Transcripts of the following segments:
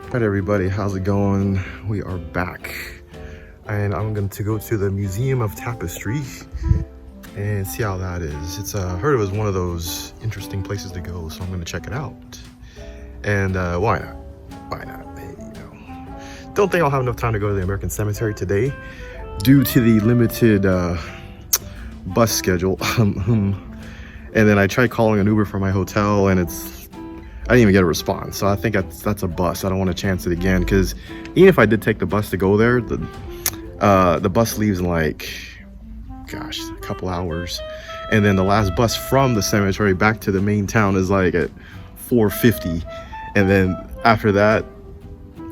Alright everybody, how's it going? We are back and I'm going to go to the Museum of Tapestry and see how that is. It's heard it was one of those interesting places to go, so I'm going to check it out. And why not? Why not? Hey, you know, don't think I'll have enough time to go to the American Cemetery today due to the limited bus schedule. And then I tried calling an Uber for my hotel and I didn't even get a response, so I think that's a bus. I don't want to chance it again, because even if I did take the bus to go there, the bus leaves in like, gosh, a couple hours, and then the last bus from the cemetery back to the main town is like at 4:50, and then after that,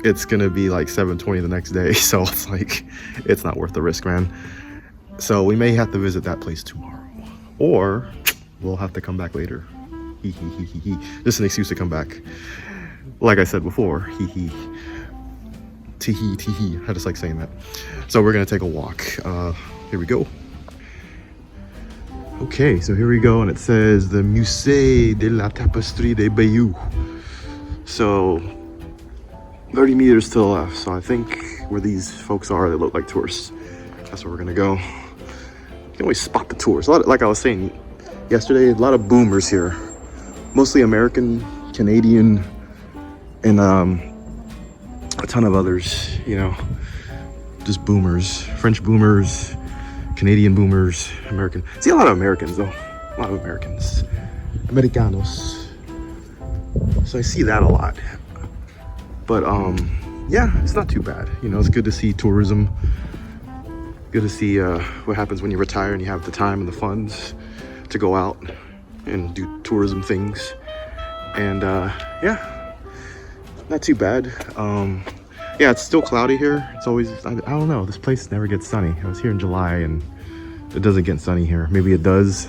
it's gonna be like 7:20 the next day. So it's like, it's not worth the risk, man. So we may have to visit that place tomorrow, or we'll have to come back later. Just an excuse to come back. Like I said before, tee hee. I just like saying that. So we're gonna take a walk. Here we go. Okay, so here we go, and it says the Musée de la Tapestry de Bayeux. So 30 meters to the left. So I think where these folks are, they look like tourists. That's where we're gonna go. You can always spot the tourists. Like I was saying yesterday, a lot of boomers here. Mostly American, Canadian, and a ton of others, you know, just boomers, French boomers, Canadian boomers, American. See a lot of Americans though, a lot of Americans, Americanos. So I see that a lot. But yeah, it's not too bad. You know, it's good to see tourism. Good to see what happens when you retire and you have the time and the funds to go out and do tourism things. And yeah, not too bad. Yeah, it's still cloudy here. It's always, I don't know, this place never gets sunny. I was here in July and it doesn't get sunny here. Maybe it does,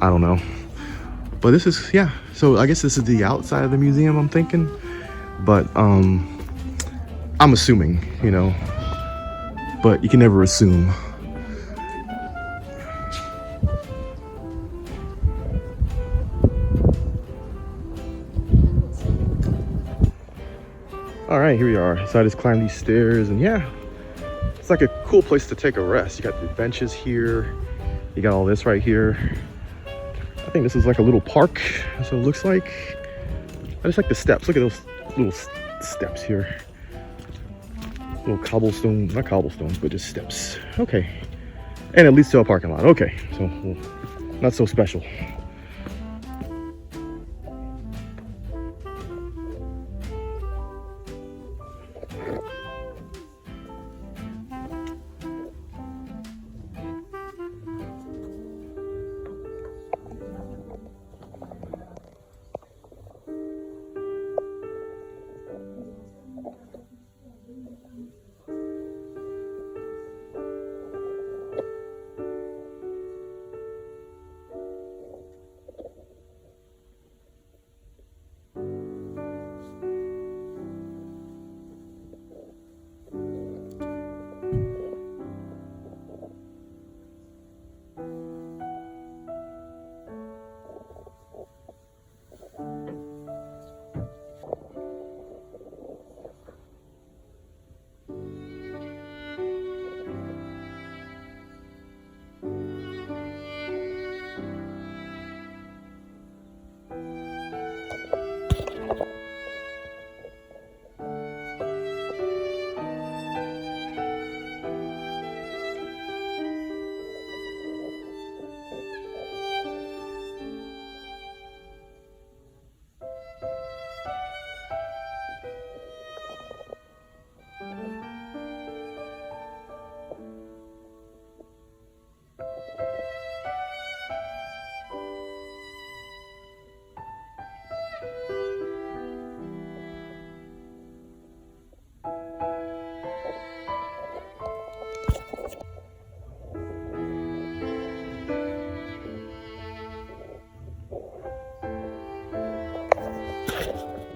I don't know. But this is, yeah, so I guess this is the outside of the museum, I'm thinking. But I'm assuming, you know, but you can never assume. All right, here we are. So I just climbed these stairs, and yeah, it's like a cool place to take a rest. You got the benches here. You got all this right here. I think this is like a little park. That's what it looks like. I just like the steps. Look at those little steps here. Little cobblestone, not cobblestones, but just steps. Okay. And it leads to a parking lot. Okay, so well, not so special.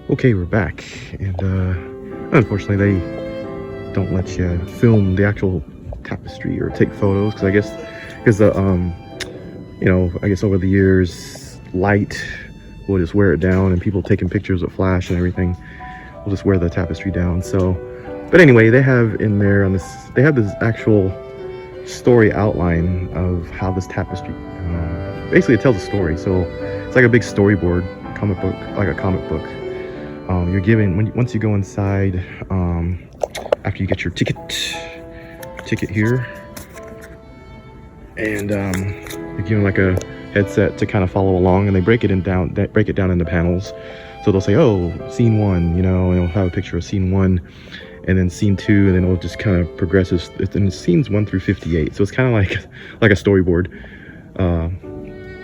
Okay, we're back, and unfortunately they don't let you film the actual tapestry or take photos, because I guess the you know, I guess over the years light will just wear it down and people taking pictures with flash and everything. we'll just wear the tapestry down. So, but anyway, they have in there on this, they have this actual story outline of how this tapestry, basically it tells a story. So it's like a big storyboard, comic book, like a comic book. You're given, once you go inside, after you get your ticket here, and you're given like a headset to kind of follow along, and they break it down into panels. So they'll say, oh, scene 1, you know, and it'll have a picture of scene 1, and then scene 2, and then it'll just kind of progresses. And scenes 1 through 58. So it's kind of like a storyboard,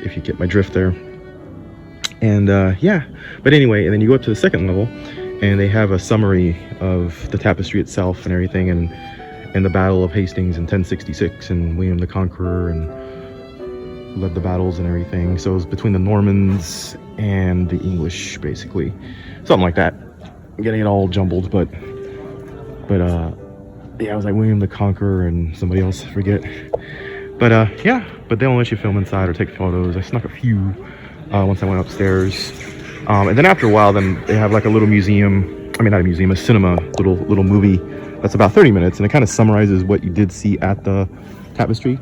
if you get my drift there. And yeah, but anyway, and then you go up to the second level, and they have a summary of the tapestry itself and everything, and the Battle of Hastings in 1066, and William the Conqueror, and led the battles and everything. So it was between the Normans and the English, basically, something like that. I'm getting it all jumbled, but yeah, it was like William the Conqueror and somebody else, I forget. But yeah, but they don't let you film inside or take photos. I snuck a few once I went upstairs, and then after a while, then they have like a little museum. I mean, not a museum, a cinema, little movie that's about 30 minutes, and it kind of summarizes what you did see at the tapestry.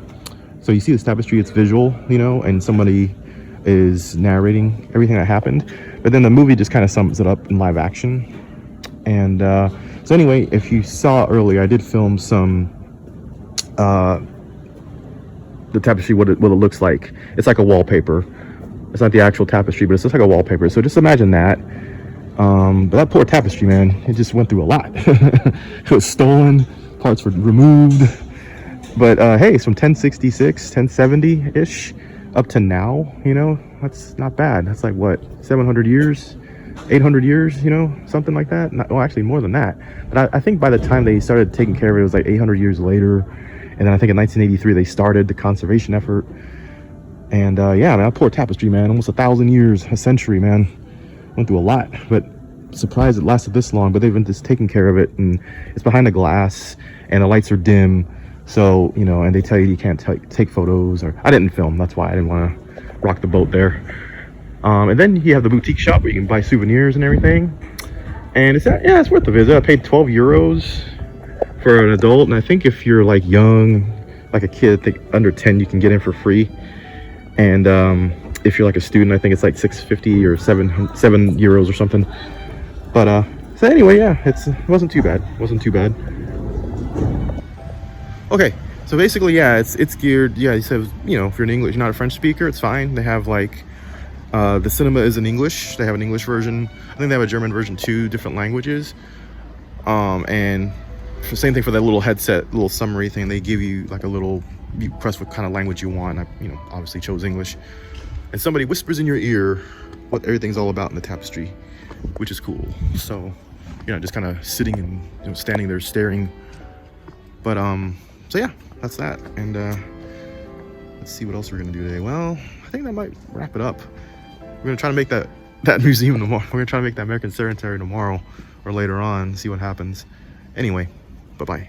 So you see this tapestry, it's visual, you know, and somebody is narrating everything that happened. But then the movie just kind of sums it up in live action. And so anyway, if you saw earlier, I did film some, the tapestry, what it looks like. It's like a wallpaper. It's not the actual tapestry, but it's just like a wallpaper. So just imagine that. But that poor tapestry, man, it just went through a lot. It was stolen, parts were removed. But hey, it's from 1066, 1070-ish up to now, you know, that's not bad. That's like, what, 700 years, 800 years, you know, something like that. Well, actually more than that. But I think by the time they started taking care of it, it was like 800 years later. And then I think in 1983, they started the conservation effort. And yeah, man, that poor tapestry, man, almost 1,000 years, a century, man. Went through a lot, but surprised it lasted this long. But they've been just taking care of it, and it's behind the glass, and the lights are dim. So, you know, and they tell you can't take photos, or I didn't film, that's why I didn't want to rock the boat there. And then you have the boutique shop where you can buy souvenirs and everything. And it's worth the visit. I paid 12 euros for an adult, and I think if you're like young, like a kid, I think under 10 you can get in for free. And if you're like a student, I think it's like 6.50 or 7 euros or something. But so anyway, yeah, it wasn't too bad. Okay, so basically, yeah, it's geared. Yeah, he says, you know, if you're in English, you're not a French speaker, it's fine. They have like the cinema is in English. They have an English version. I think they have a German version too, different languages. And the same thing for that little headset, little summary thing. They give you like a little, you press what kind of language you want. I, you know, obviously chose English. And somebody whispers in your ear what everything's all about in the tapestry, which is cool. So, you know, just kind of sitting and, you know, standing there staring. But so yeah, that's that. And let's see what else we're gonna do today. Well, I think that might wrap it up. We're gonna try to make that museum tomorrow. We're gonna try to make that American Cemetery tomorrow or later on, see what happens. Anyway, bye-bye.